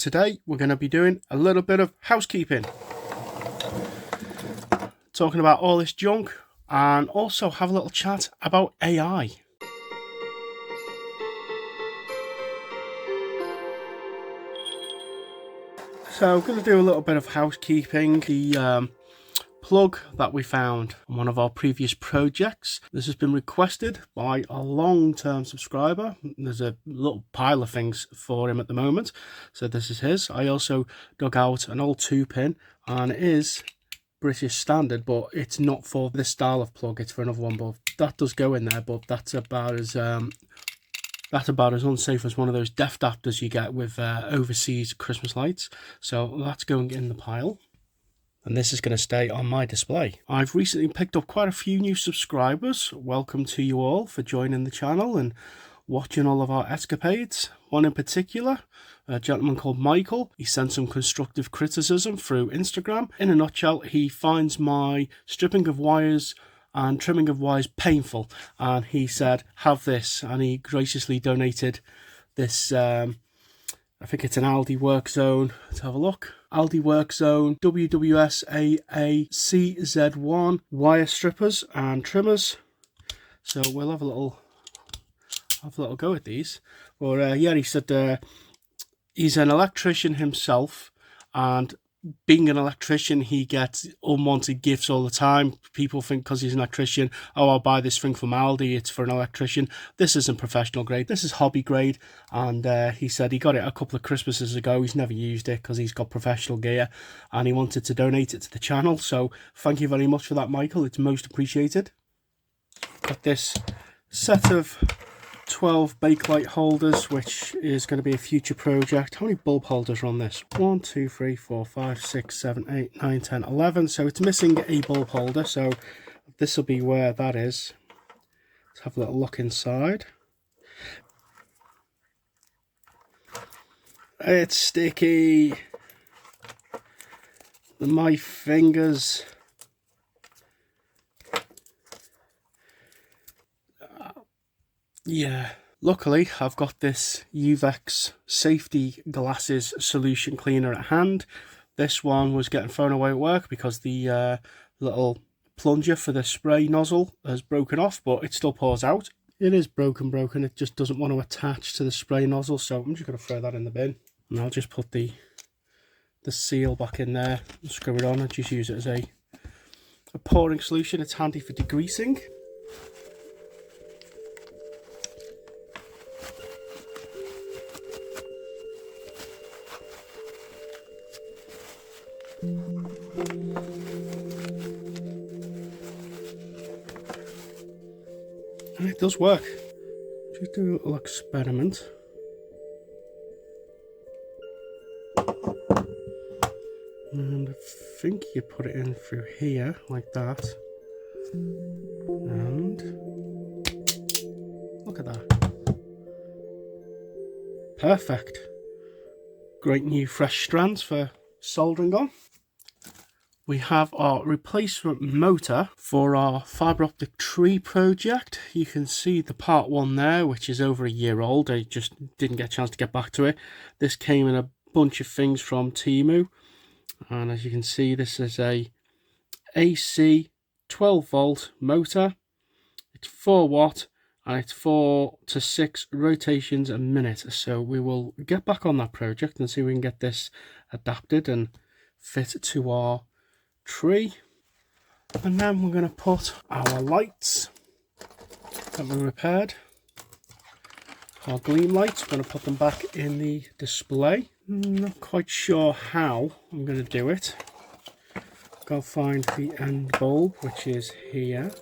Today we're going to be doing a little bit of housekeeping, talking about all this junk and also have a little chat about AI. So I'm going to do a little bit of housekeeping. The plug that we found on one of our previous projects. This has been requested by a long-term subscriber. There's a little pile of things for him at the moment, so this is his. I also dug out an old 2-pin, and it is British standard, but it's not for this style of plug, it's for another one, but that does go in there. But that's about as unsafe as one of those deaf adapters you get with overseas Christmas lights. So that's going in the pile, and this is going to stay on my display. I've recently picked up quite a few new subscribers. Welcome to you all for joining the channel and watching all of our escapades. One in particular, a gentleman called Michael. He sent some constructive criticism through Instagram. In a nutshell, he finds my stripping of wires and trimming of wires painful, and he said, have this, and he graciously donated this I think it's an Aldi Workzone. Let's have a look. Aldi Workzone WWSAACZ1 wire strippers and trimmers. So we'll have a little go at these. But yeah, he said he's an electrician himself, and being an electrician, he gets unwanted gifts all the time. People think because he's an electrician, oh, I'll buy this thing from Aldi, it's for an electrician. This isn't professional grade, this is hobby grade. And he said he got it a couple of Christmases ago. He's never used it because he's got professional gear, and he wanted to donate it to the channel. So thank you very much for that, Michael. It's most appreciated. Got this set of 12 Bakelite holders, which is going to be a future project. How many bulb holders are on this? 1, 2, 3, 4, 5, 6, 7, 8, 9, 10, 11. So it's missing a bulb holder, so this will be where that is. Let's have a little look inside. It's sticky. My fingers. Yeah, luckily I've got this Uvex safety glasses solution cleaner at hand. This one was getting thrown away at work because the little plunger for the spray nozzle has broken off, but it still pours out. It is broken, it just doesn't want to attach to the spray nozzle, so I'm just going to throw that in the bin. And I'll just put the seal back in there and screw it on and just use it as a pouring solution. It's handy for degreasing. And it does work. Just do a little experiment. And I think you put it in through here like that. And look at that. Perfect. Great new fresh strands for soldering on. We have our replacement motor for our fibre optic tree project. You can see the part 1 there, which is over a year old. I just didn't get a chance to get back to it. This came in a bunch of things from Temu, and as you can see, this is a AC 12 volt motor. It's 4 watt and it's 4 to 6 rotations a minute. So we will get back on that project and see if we can get this adapted and fit to our tree. And then we're going to put our lights that we repaired, our Gleamlites. We're going to put them back in the display. Not quite sure how I'm going to do it. Go find the end bulb, which is here.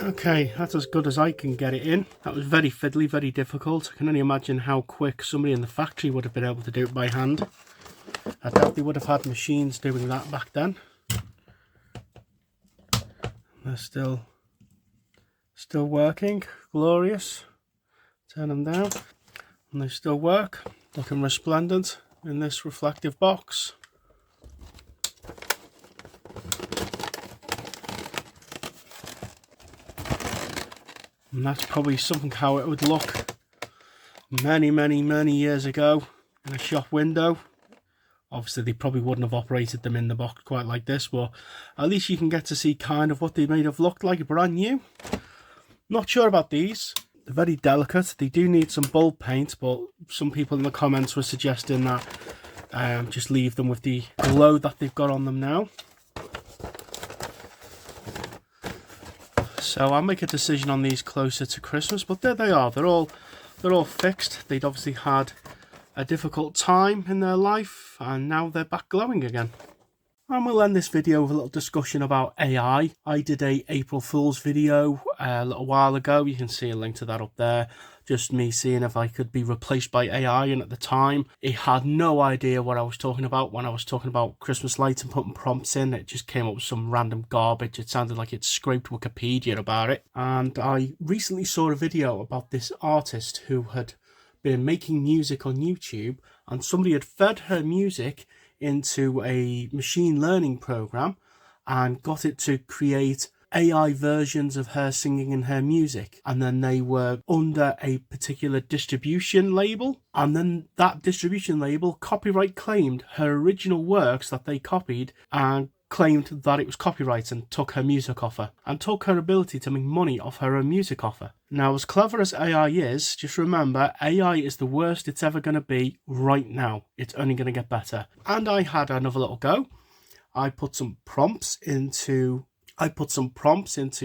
Okay, that's as good as I can get it in. That was very fiddly, very difficult. I can only imagine how quick somebody in the factory would have been able to do it by hand. I doubt they would have had machines doing that back then. They're still working, glorious. Turn them down, and they still work, looking resplendent in this reflective box. And that's probably something how it would look many years ago in a shop window. Obviously they probably wouldn't have operated them in the box quite like this, but at least you can get to see kind of what they may have looked like brand new. Not sure about these. They're very delicate. They do need some bulb paint, but some people in the comments were suggesting that just leave them with the glow that they've got on them now. So I'll make a decision on these closer to Christmas, but there they are. They're all fixed. They'd obviously had a difficult time in their life, and now they're back glowing again. And we'll end this video with a little discussion about AI. I did a April Fool's video a little while ago. You can see a link to that up there. Just me seeing if I could be replaced by AI, and at the time it had no idea what I was talking about when I was talking about Christmas lights and putting prompts in. It just came up with some random garbage. It sounded like it scraped Wikipedia about it. And I recently saw a video about this artist who had been making music on YouTube, and somebody had fed her music into a machine learning program and got it to create AI versions of her singing in her music, and then they were under a particular distribution label, and then that distribution label copyright claimed her original works that they copied and claimed that it was copyright and took her music off her and took her ability to make money off her own music off her. Now, as clever as AI is, just remember AI is the worst it's ever going to be right now. It's only going to get better. And I had another little go. I put some prompts into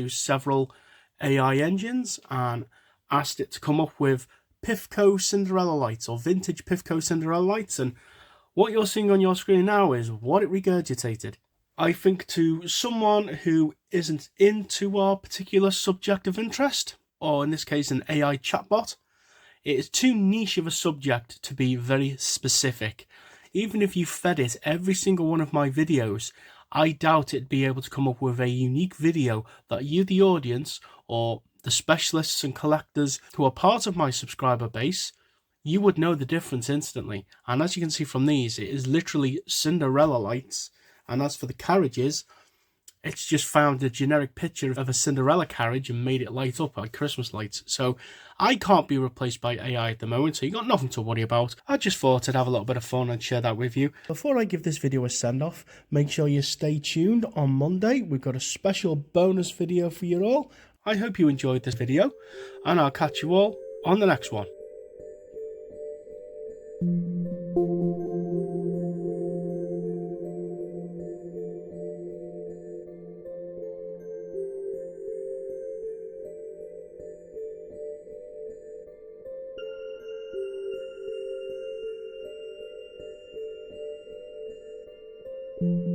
several AI engines and asked it to come up with Pifco Cinderella lights, or vintage Pifco Cinderella lights, and what you're seeing on your screen now is what it regurgitated. I think to someone who isn't into our particular subject of interest, or in this case an AI chatbot, it is too niche of a subject to be very specific. Even if you fed it every single one of my videos, I doubt it'd be able to come up with a unique video that you, the audience, or the specialists and collectors who are part of my subscriber base, you would know the difference instantly. And as you can see from these, it is literally Cinderella lights. And as for the carriages, it's just found a generic picture of a Cinderella carriage and made it light up like Christmas lights. So I can't be replaced by AI at the moment, so you got nothing to worry about. I just thought I'd have a little bit of fun and share that with you. Before I give this video a send-off, make sure you stay tuned. On Monday, we've got a special bonus video for you all. I hope you enjoyed this video, and I'll catch you all on the next one. Thank you.